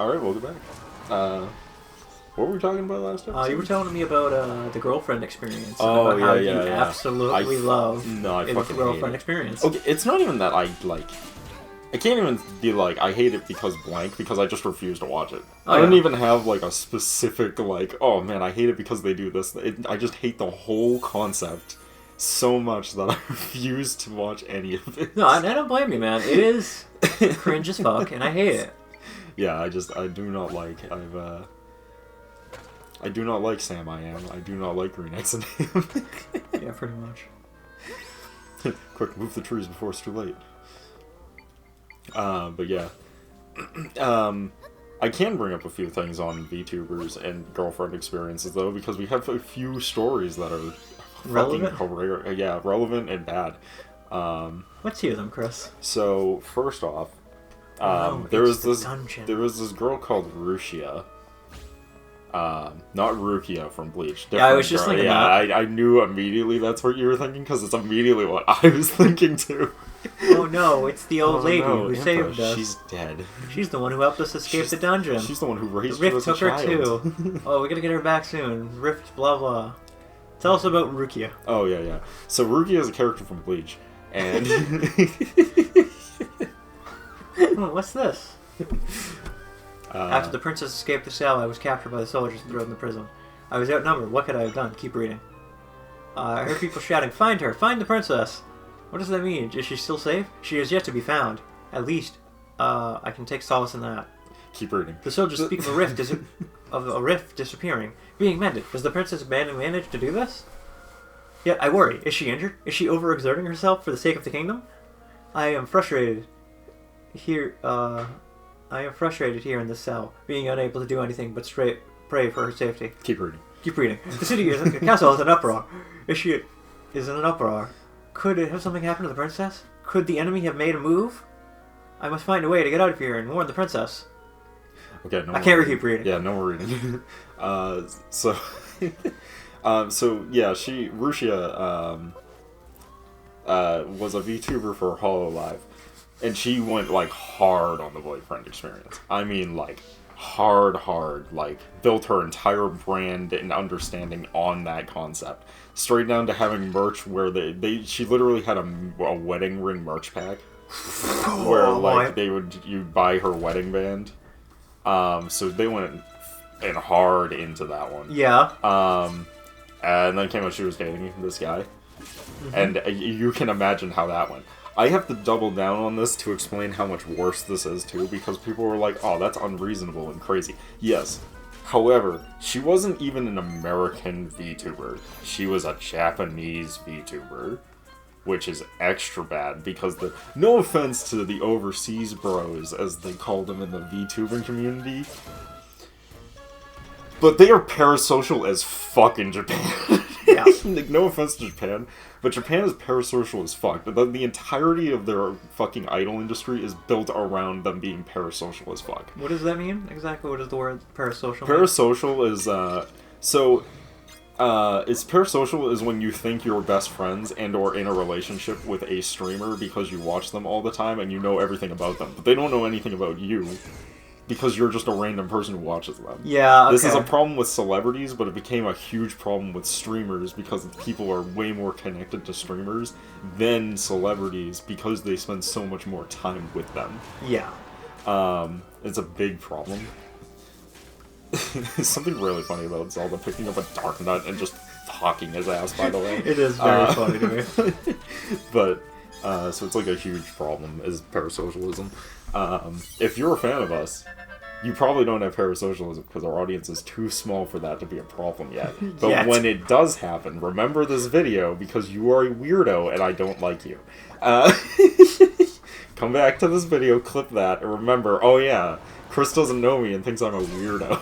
Alright, welcome back. What were we talking about last episode? You were telling me about the girlfriend experience. Oh, about how you yeah. absolutely love I fucking girlfriend hate experience. Okay, it's not even that I can't even be like, I hate it because blank, because I just refuse to watch it. I don't even have, like, a specific, like, oh man, I hate it because they do this. I just hate the whole concept so much that I refuse to watch any of it. No, I don't blame you, man. It is cringe as fuck, and I hate it. Yeah, I do not like, I do not like Sam I Am. I do not like Green Eggs and Ham. Yeah, pretty much. Quick, move the trees before it's too late. But yeah. I can bring up a few things on VTubers and girlfriend experiences, though, because we have a few stories that are relevant? relevant and bad. Let's hear them, Chris. So, first off, there was this girl called Rukia. Not Rukia from Bleach. Yeah, I was just thinking that. I knew immediately that's what you were thinking, because it's immediately what I was thinking too. Oh no, it's the old lady who Impa, saved us. She's dead. She's the one who helped us escape the dungeon. She's the one who raised Rift you as a took her child. too. Oh, we gotta get her back soon. Rift, blah blah. Tell us about Rukia. Oh yeah. So Rukia is a character from Bleach, and what's this? After the princess escaped the cell, I was captured by the soldiers and thrown in the prison. I was outnumbered. What could I have done? Keep reading. I heard people shouting, "Find her! Find the princess!" What does that mean? Is she still safe? She is yet to be found. At least, I can take solace in that. Keep reading. The soldiers speak of a rift disappearing, being mended. Does the princess manage to do this? Yet I worry. Is she injured? Is she overexerting herself for the sake of the kingdom? I am frustrated here. I am frustrated here in this cell, being unable to do anything but pray for her safety. Keep reading. Keep reading. The city is the castle is in uproar. She is in an uproar. Could it have something happened to the princess? Could the enemy have made a move? I must find a way to get out of here and warn the princess. Okay, no. I can't keep reading. Yeah, no more reading. So yeah, Rukia was a VTuber for Hololive, and she went like hard on the boyfriend experience. I mean, like hard, like built her entire brand and understanding on that concept. Straight down to having merch where she literally had a wedding ring merch pack where like you'd buy her wedding band. So they went in hard into that one. Yeah. And then came out she was dating this guy. Mm-hmm. And you can imagine how that went. I have to double down on this to explain how much worse this is too, because people were like, oh, that's unreasonable and crazy. Yes. However, she wasn't even an American VTuber. She was a Japanese VTuber, which is extra bad because no offense to the overseas bros, as they call them in the VTubing community, but they are parasocial as fuck in Japan. Yeah. Like, no offense to Japan, but Japan is parasocial as fuck. The entirety of their fucking idol industry is built around them being parasocial as fuck. What does that mean? Exactly what does the word parasocial mean? Parasocial is, it's parasocial is when you think you're best friends and or in a relationship with a streamer because you watch them all the time and you know everything about them, but they don't know anything about you. Because you're just a random person who watches them. Yeah, okay. This is a problem with celebrities, but it became a huge problem with streamers because people are way more connected to streamers than celebrities because they spend so much more time with them. Yeah. It's a big problem. There's something really funny about Zelda picking up a Dark Nut and just fucking his ass, by the way. It is very funny to me. But, so it's like a huge problem, is parasocialism. If you're a fan of us, you probably don't have parasocialism because our audience is too small for that to be a problem yet. But when it does happen, remember this video because you are a weirdo and I don't like you. Come back to this video, clip that, and remember, oh yeah, Chris doesn't know me and thinks I'm a weirdo.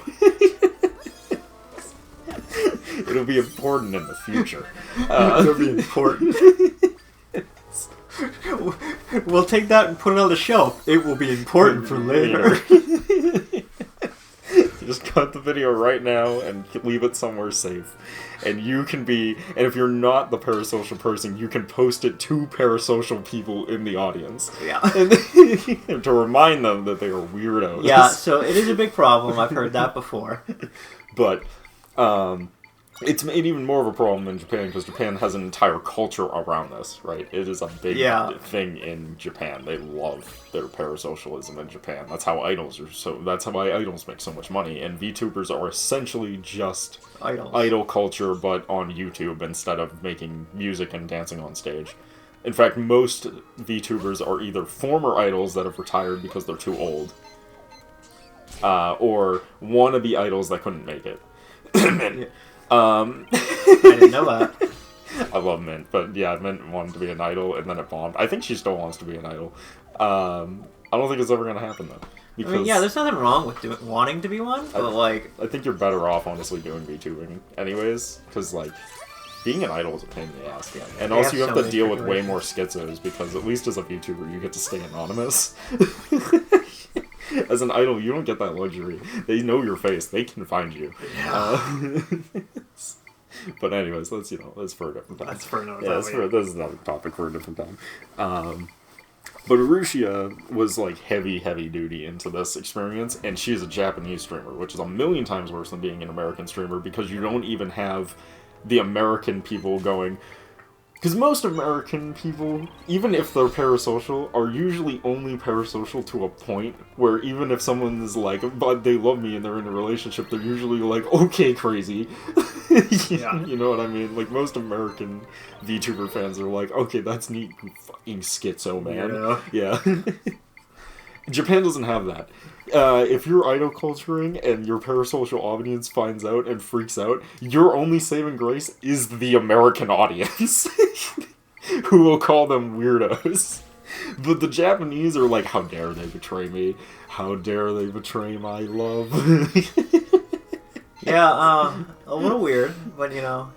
It'll be important in the future. It'll be important. We'll take that and put it on the shelf. It will be important for later. Just cut the video right now and leave it somewhere safe. And you can be, and if you're not the parasocial person, you can post it to parasocial people in the audience. Yeah. And to remind them that they are weirdos. Yeah, so it is a big problem. I've heard that before. But, it's made even more of a problem in Japan because Japan has an entire culture around this, right? It is a big thing in Japan. They love their parasocialism in Japan. That's how idols are that's why idols make so much money. And VTubers are essentially just idol culture, but on YouTube instead of making music and dancing on stage. In fact, most VTubers are either former idols that have retired because they're too old, or wannabe idols that couldn't make it. I didn't know that. I love Mint, but yeah, Mint wanted to be an idol, and then it bombed. I think she still wants to be an idol. I don't think it's ever going to happen, though. Because I mean, yeah, there's nothing wrong with wanting to be one, but, like... I think you're better off, honestly, doing VTubing anyways, because, like, being an idol is a pain in the ass. Yeah, and also you have to deal with way more schizos, because at least as a VTuber, you get to stay anonymous. As an idol, you don't get that luxury. They know your face. They can find you. Yeah. But anyways, that's for a different time. That's for another time. This is another topic for a different time. But Arusha was, like, heavy duty into this experience, and she's a Japanese streamer, which is a million times worse than being an American streamer, because you don't even have the American people going... Because most American people, even if they're parasocial, are usually only parasocial to a point where even if someone is like, but they love me and they're in a relationship, they're usually like, okay, crazy. Yeah. You know what I mean? Like, most American VTuber fans are like, okay, that's neat, you fucking schizo, man. Yeah. Japan doesn't have that. If you're idol culturing and your parasocial audience finds out and freaks out, your only saving grace is the American audience, who will call them weirdos. But the Japanese are like, how dare they betray me? How dare they betray my love? Yeah, a little weird, but, you know,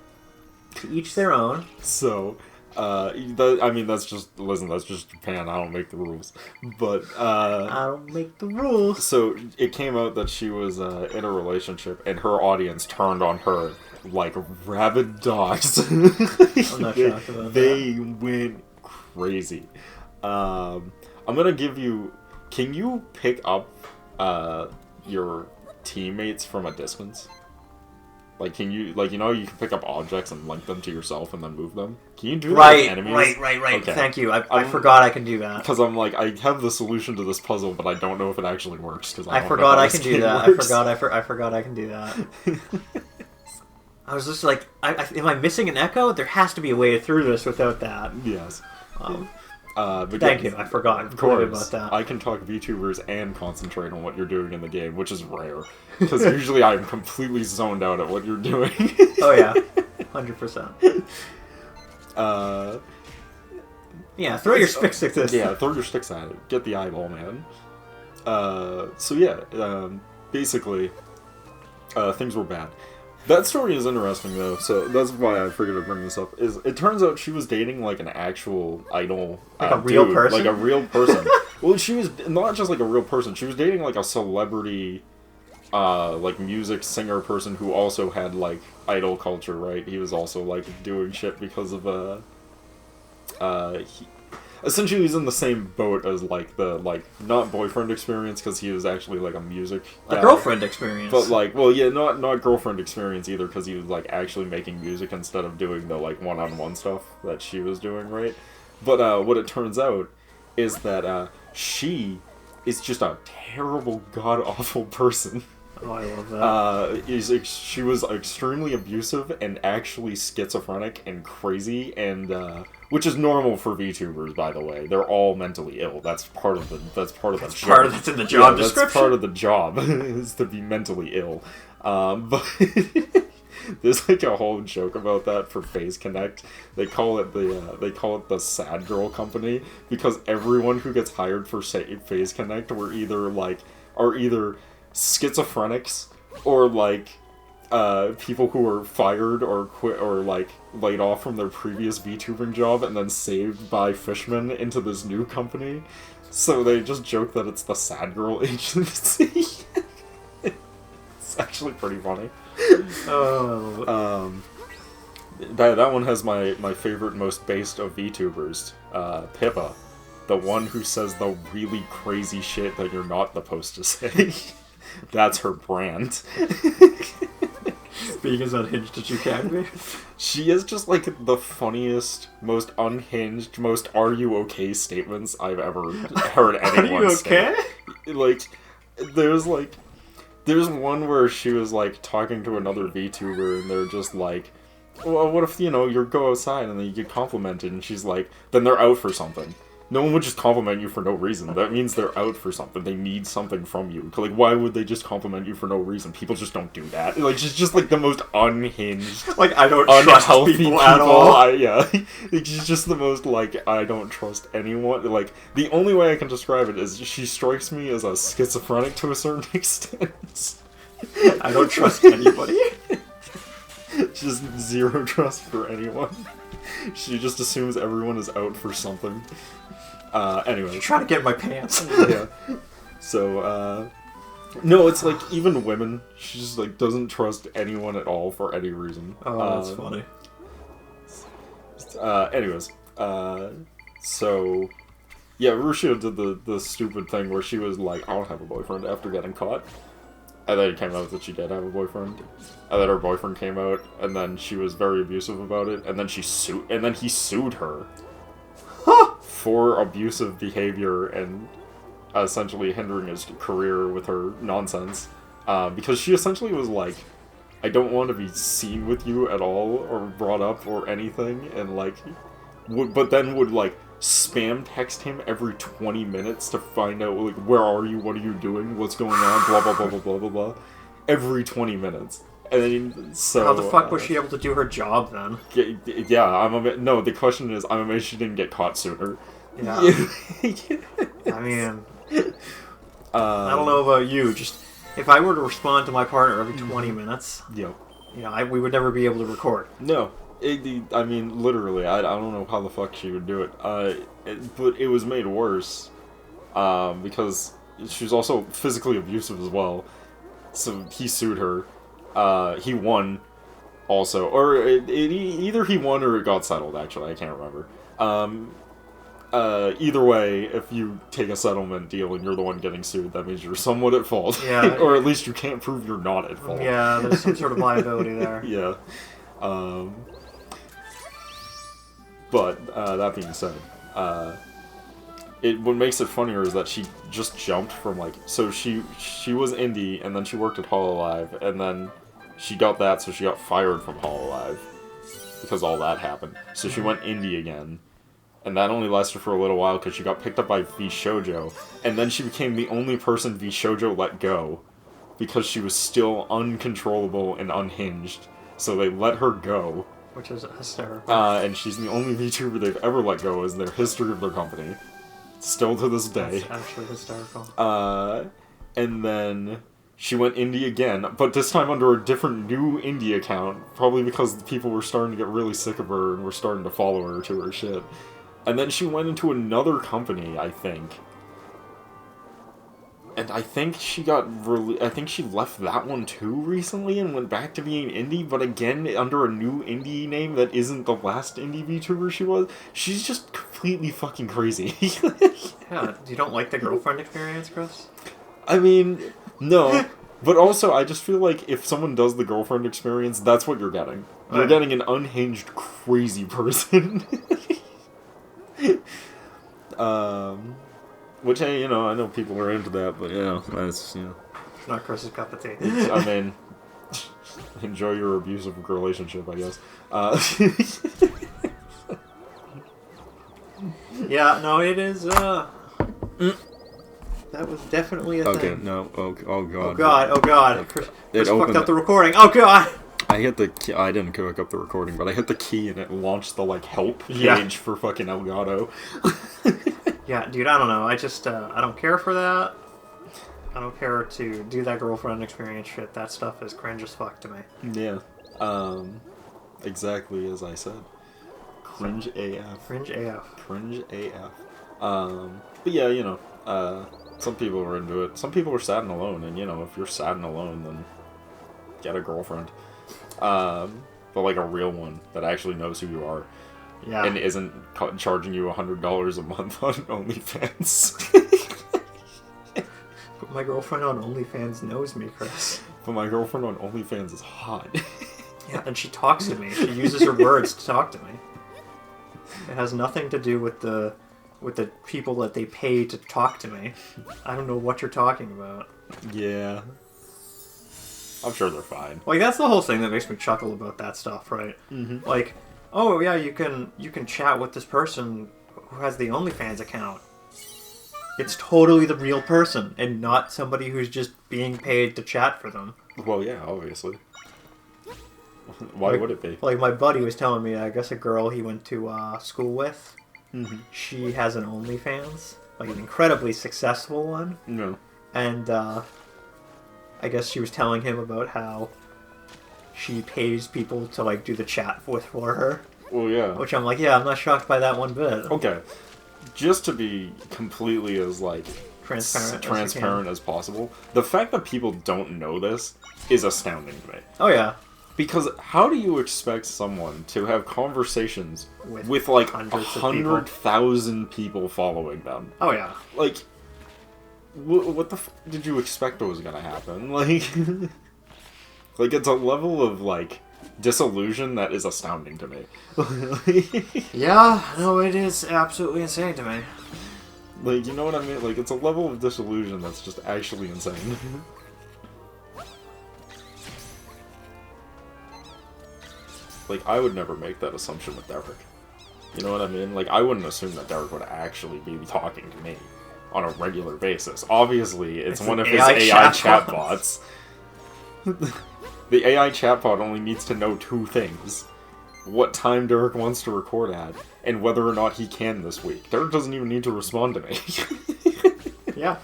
to each their own. So... that's just Japan. I don't make the rules. But, I don't make the rules. So, it came out that she was, in a relationship, and her audience turned on her like rabid dogs. I'm not shocked about They went crazy. I'm gonna give you... Can you pick up, your teammates from a distance? Like, can you, like, you know, you can pick up objects and link them to yourself and then move them? Can you do that with enemies? Right. Okay. Thank you. I forgot I can do that. Because I'm like, I have the solution to this puzzle, but I don't know if it actually works. Because I forgot I can do that. I forgot I can do that. I was just like, am I missing an echo? There has to be a way through this without that. Yes. But thank you. I forgot. Of course, about that. I can talk VTubers and concentrate on what you're doing in the game, which is rare. Because usually I'm completely zoned out at what you're doing. Oh yeah, 100%. Yeah, throw your sticks at this. Yeah, throw your sticks at it. Get the eyeball, man. So yeah, basically, things were bad. That story is interesting, though, so that's why I figured to bring this up. Is it turns out she was dating, like, an actual idol... Like a real dude, person? Like a real person. Well, she was not just, like, a real person. She was dating, like, a celebrity, like, music singer person who also had, like, idol culture, right? He was also, like, doing shit because of, essentially, he's in the same boat as, like, the, like, not boyfriend experience, because he was actually, like, a music guy. Girlfriend experience. But, like, well, yeah, not girlfriend experience either, because he was, like, actually making music instead of doing the, like, one-on-one stuff that she was doing, right? But, what it turns out is that, she is just a terrible, god-awful person. Oh, I love that. She was extremely abusive and actually schizophrenic and crazy, and which is normal for VTubers, by the way. They're all mentally ill. That's part of the job. That's in the job description. That's part of the job is to be mentally ill. But there's like a whole joke about that for Phase Connect. They call it the Sad Girl Company because everyone who gets hired for Phase Connect are either schizophrenics or like people who are fired or quit or like laid off from their previous VTubing job and then saved by fishmen into this new company. So they just joke that it's the Sad Girl Agency. It's actually pretty funny. Oh. That one has my favorite, most based of VTubers, Pippa, the one who says the really crazy shit that you're not supposed to say. That's her brand. Being as unhinged as you can be. She is just like the funniest, most unhinged, most "Are you okay?" statements I've ever heard anyone say. Are you okay? Like, there's one where she was like talking to another VTuber, and they're just like, well, what if, you go outside and then you get complimented, and she's like, then they're out for something. No one would just compliment you for no reason. That means they're out for something. They need something from you. Like, why would they just compliment you for no reason? People just don't do that. Like, she's just like the most unhinged, like, I don't trust people at all. Yeah. She's just the most like, I don't trust anyone. Like, the only way I can describe it is she strikes me as a schizophrenic to a certain extent. I don't trust anybody. Just zero trust for anyone. She just assumes everyone is out for something. Anyway. She's trying to get in my pants. Yeah. So, no, it's like, even women, she just, like, doesn't trust anyone at all for any reason. Oh, that's funny. Anyways, so, yeah, Rushio did the stupid thing where she was like, I don't have a boyfriend after getting caught. And then it came out that she did have a boyfriend. And then her boyfriend came out, and then she was very abusive about it, and then he sued her for abusive behavior and essentially hindering his career with her nonsense. Because she essentially was like, I don't want to be seen with you at all, or brought up, or anything, and like, but then would like spam text him every 20 minutes to find out, like, where are you, what are you doing, what's going on, blah blah blah blah blah blah blah, every 20 minutes. And then, so how the fuck was she able to do her job then? Yeah, no, the question is, I'm amazed she didn't get caught sooner. Yeah. I mean, I don't know about you, just if I were to respond to my partner every 20 minutes, we would never be able to record. No. I mean, literally, I don't know how the fuck she would do it. But it was made worse, because she was also physically abusive as well. So he sued her. He won, also. Or either he won or it got settled, actually. I can't remember. Either way, if you take a settlement deal and you're the one getting sued, that means you're somewhat at fault. Yeah. Or at least you can't prove you're not at fault. Yeah, there's some sort of liability there. Yeah. But, that being said, what makes it funnier is that she just jumped from, like, so she was indie, and then she worked at Hololive, and then she got that, so she got fired from Hololive, because all that happened. So she went indie again, and that only lasted for a little while, because she got picked up by VShojo, and then she became the only person VShojo let go, because she was still uncontrollable and unhinged, so they let her go. Which is hysterical. And she's the only VTuber they've ever let go in their history of their company. Still to this day. That's actually hysterical. And then she went indie again, but this time under a different new indie account, probably because people were starting to get really sick of her and were starting to follow her to her shit. And then she went into another company, I think. And I think she I think she left that one too recently and went back to being indie, but again, under a new indie name that isn't the last indie VTuber she was. She's just completely fucking crazy. Yeah, you don't like the girlfriend experience, Chris? I mean, no. But also, I just feel like if someone does the girlfriend experience, that's what you're getting. You're getting an unhinged, crazy person. Which, I know people are into that, but, that's, It's not Chris's cup of tea. I mean, enjoy your abusive relationship, I guess. Yeah, no, it is, That was definitely a thing. Okay, no, oh god. Oh god. Chris fucked up it. the recording. Oh god! I hit the key. I didn't cook up the recording, but I hit the key and it launched the, help page for fucking Elgato. Yeah, dude, I don't know. I just, I don't care for that. I don't care to do that girlfriend experience shit. That stuff is cringe as fuck to me. Yeah. Exactly as I said. Cringe AF. Cringe AF. Cringe AF. But yeah, some people are into it. Some people are sad and alone, and, if you're sad and alone, then get a girlfriend. But like a real one that actually knows who you are. Yeah. And isn't charging you $100 a month on OnlyFans. But my girlfriend on OnlyFans knows me, Chris. But my girlfriend on OnlyFans is hot. Yeah, and she talks to me. She uses her words to talk to me. It has nothing to do with the people that they pay to talk to me. I don't know what you're talking about. Yeah. I'm sure they're fine. Like, that's the whole thing that makes me chuckle about that stuff, right? Mm-hmm. Like, oh yeah, you can chat with this person who has the OnlyFans account. It's totally the real person, and not somebody who's just being paid to chat for them. Well, yeah, obviously. Why would it be? Like, my buddy was telling me, I guess a girl he went to school with, she has an OnlyFans, like an incredibly successful one. No. And I guess she was telling him about how she pays people to like do the chat for her. Well, yeah. Which I'm like, yeah, I'm not shocked by that one bit. Okay. Just to be completely as like Transparent as possible, the fact that people don't know this is astounding to me. Oh yeah. Because how do you expect someone to have conversations with like 100,000 people following them? Oh yeah. Like, what the did you expect was gonna happen? Like, like it's a level of like disillusion that is astounding to me. Yeah, no, it is absolutely insane to me. Like, you know what I mean? Like, it's a level of disillusion that's just actually insane. Like, I would never make that assumption with Derek. You know what I mean? Like, I wouldn't assume that Derek would actually be talking to me on a regular basis. Obviously, it's one of his AI chatbots. The AI chatbot only needs to know two things. What time Derek wants to record at, and whether or not he can this week. Derek doesn't even need to respond to me. Yeah.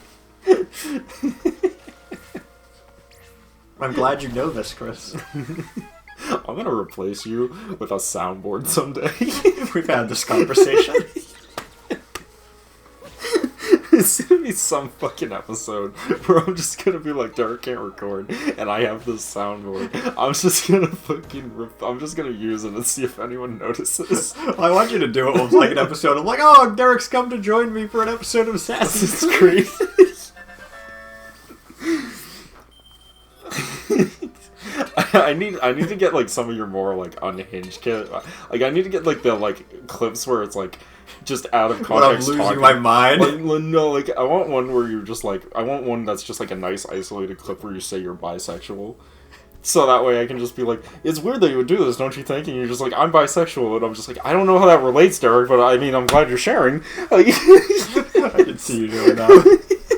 I'm glad you know this, Chris. I'm gonna replace you with a soundboard someday. We've had this conversation. It's gonna be some fucking episode where I'm just gonna be like, Derek can't record, and I have this soundboard. I'm just gonna fucking I'm just gonna use it and see if anyone notices. I want you to do it with like an episode of like, oh, Derek's come to join me for an episode of Assassin's Creed. I need to get like some of your more like unhinged like I need to get like the like clips where it's like just out of context. When I'm losing my mind. Like, no, like I want one where you're just like I want one that's just like a nice isolated clip where you say you're bisexual. So that way I can just be like, it's weird that you would do this, don't you think? And you're just like, I'm bisexual, and I'm just like, I don't know how that relates, Derek, but I mean, I'm glad you're sharing. Like, I can see you doing that.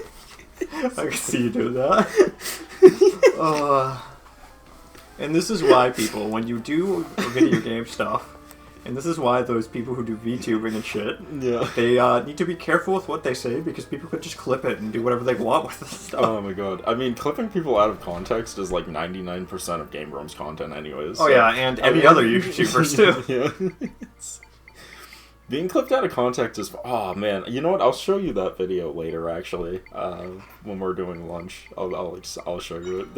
I can see you doing that. And this is why people, when you do video game stuff, and this is why those people who do VTubing and shit, yeah, they need to be careful with what they say, because people could just clip it and do whatever they want with this stuff. Oh my god. I mean, clipping people out of context is like 99% of Game Room's content anyways. Oh so. yeah, and any other YouTubers too. Yeah. Being clipped out of context is... Oh, man. You know what? I'll show you that video later, actually. When we're doing lunch. I'll show you it.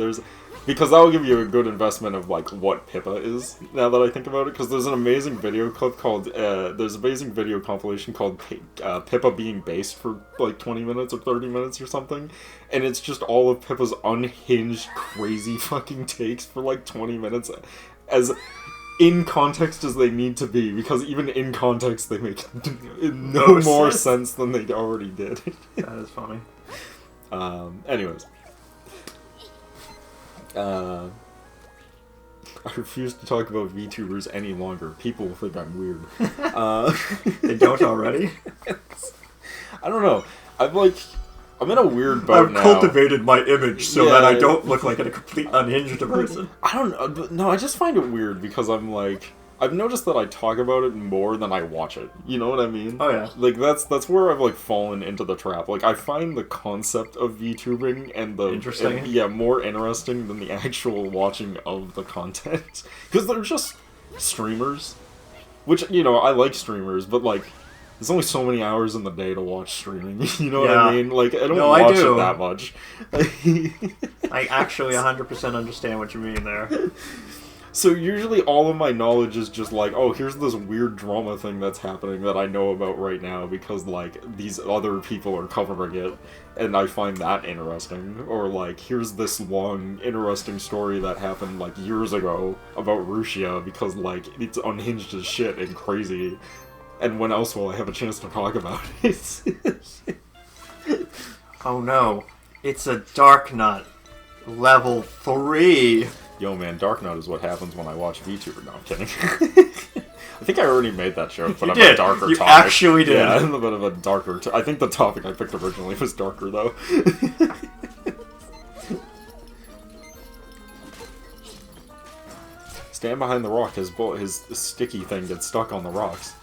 Because that will give you a good investment of, like, what Pippa is, now that I think about it. Because there's an amazing video clip called... there's an amazing video compilation called Pippa being based for, like, 20 minutes or 30 minutes or something. And it's just all of Pippa's unhinged, crazy fucking takes for, like, 20 minutes. As... in context as they need to be, because even in context they make no more sense than they already did. That is funny. Anyways. I refuse to talk about VTubers any longer. People will think I'm weird. They don't already? I don't know. I'm in a weird boat now. I've cultivated my image so that I don't look like a complete unhinged person. I don't know. No, I just find it weird because I'm like... I've noticed that I talk about it more than I watch it. You know what I mean? Oh, yeah. Like, that's where I've, like, fallen into the trap. Like, I find the concept of VTubing and the... Interesting? more interesting than the actual watching of the content. Because they're just streamers. Which, you know, I like streamers, but, like... there's only so many hours in the day to watch streaming. You know what Yeah. I mean? Like, I don't No, I watch do. it that much. I actually 100% understand what you mean there. So usually all of my knowledge is just like, oh, here's this weird drama thing that's happening that I know about right now because, like, these other people are covering it, and I find that interesting. Or, like, here's this long, interesting story that happened, like, years ago about Rusia because, like, it's unhinged as shit and crazy. And when else will I have a chance to talk about it? Oh no, it's a Dark Nut. Level 3. Yo, man, Dark Knight is what happens when I watch VTuber. No, I'm kidding. I think I already made that joke, but You I'm did. a darker You topic. actually did. Yeah, I'm a bit of a darker... I think the topic I picked originally was darker, though. Stand behind the rock. His sticky thing gets stuck on the rocks.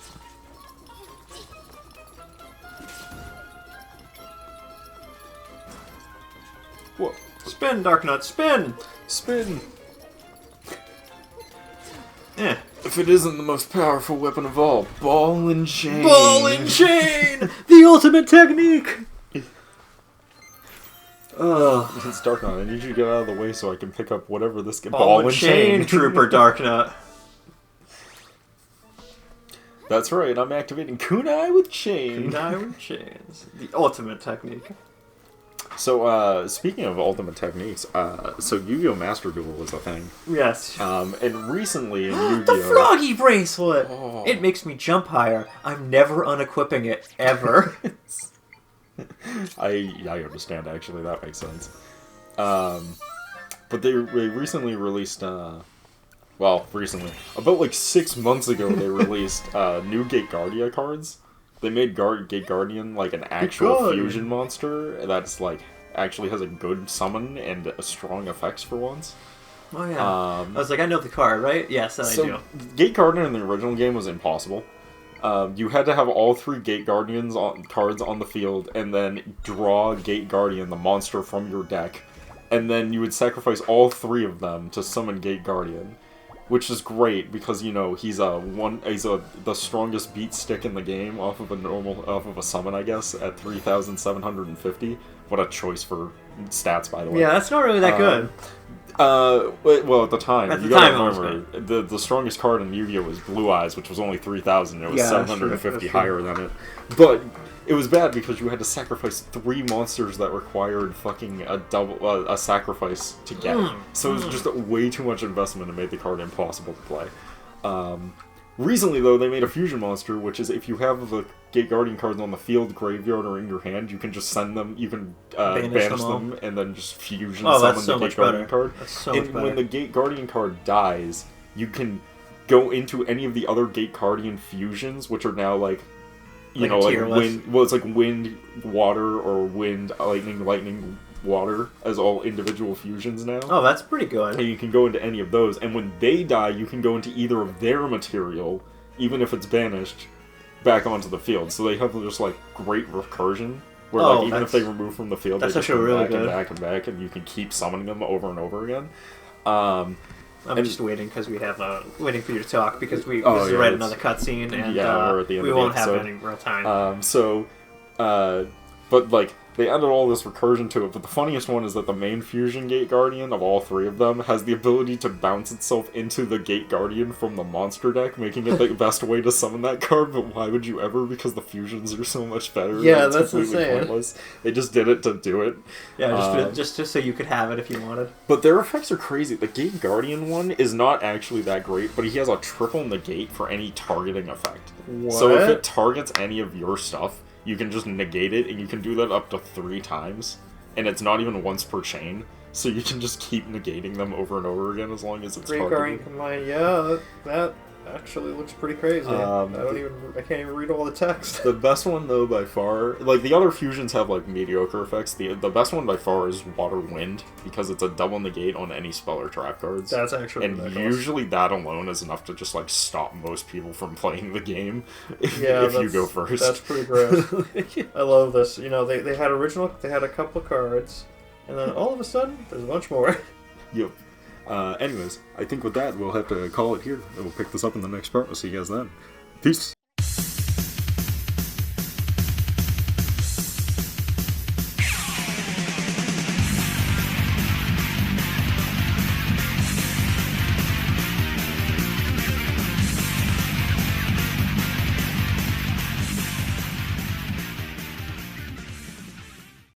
Whoa. Spin, Dark Nut, spin! Spin! Eh. If it isn't the most powerful weapon of all, ball and chain. Ball and chain! The ultimate technique! Ugh. It's Dark Knight. I need you to get out of the way so I can pick up whatever this can. Ball and chain, Trooper Dark Nut. That's right. I'm activating Kunai with chain. Kunai with chains. The ultimate technique. So, speaking of ultimate techniques, so Yu-Gi-Oh! Master Duel was a thing. Yes. And recently in The Yu-Gi-Oh! froggy bracelet! Oh. It makes me jump higher. I'm never unequipping it, ever. I understand, actually. That makes sense. But they recently released, recently. About, like, 6 months ago, they released, new Gate Guardia cards. They made Gate Guardian, like, an actual fusion monster that's, like, actually has a good summon and a strong effects for once. Oh, yeah. I was like, I know the card, right? Yes, I do. Gate Guardian in the original game was impossible. You had to have all 3 Gate Guardians cards on the field, and then draw Gate Guardian, the monster, from your deck. And then you would sacrifice all 3 of them to summon Gate Guardian. Which is great because, you know, he's the strongest beat stick in the game off of a summon, I guess, at 3,750. What a choice for stats, by the way. Yeah, that's not really that good. Well, at the time, At the you gotta time, it was remember the strongest card in Yu-Gi-Oh was Blue Eyes, which was only 3,000. It was Yeah, that's 750 true. higher than it, but it was bad because you had to sacrifice 3 monsters that required fucking a sacrifice to get. So it was just way too much investment and made the card impossible to play. Recently, though, they made a fusion monster, which is if you have the Gate Guardian cards on the field, graveyard, or in your hand, you can just send them, you can banish them, and then just fusion summon the Gate Guardian card. That's so much better. When the Gate Guardian card dies, you can go into any of the other Gate Guardian fusions, which are now like, Like wind. Well, it's like wind, water, or wind, lightning, water as all individual fusions now. Oh, that's pretty good. And you can go into any of those, and when they die, you can go into either of their material, even if it's banished, back onto the field. So they have just like great recursion, where like even if they remove from the field, they just come really back good. and back and back, and you can keep summoning them over and over again. I'm just waiting because we have waiting for you to talk because we just read another cutscene and we're at the end we of the won't have episode. any real time. But like they added all this recursion to it. But the funniest one is that the main fusion Gate Guardian of all 3 of them has the ability to bounce itself into the Gate Guardian from the monster deck, making it the best way to summon that card. But why would you ever? Because the fusions are so much better. Yeah, it's that's completely insane. pointless. They just did it to do it. Yeah, just so you could have it if you wanted. But their effects are crazy. The Gate Guardian one is not actually that great, but he has a triple negate for any targeting effect. What? So if it targets any of your stuff, you can just negate it, and you can do that up to 3 times. And it's not even once per chain, so you can just keep negating them over and over again as long as it's targeted. combined, yeah, that actually looks pretty crazy. I can't even read all the text. The best one, though, by far... Like, the other fusions have, like, mediocre effects. The best one by far is Water Wind, because it's a double negate on any spell or trap cards. That's actually And ridiculous. usually that alone is enough to just, like, stop most people from playing the game if you go first. That's pretty great. I love this. You know, they had a couple of cards, and then all of a sudden, there's a bunch more. Yep. Anyways, I think with that, we'll have to call it here. And we'll pick this up in the next part. We'll see you guys then. Peace.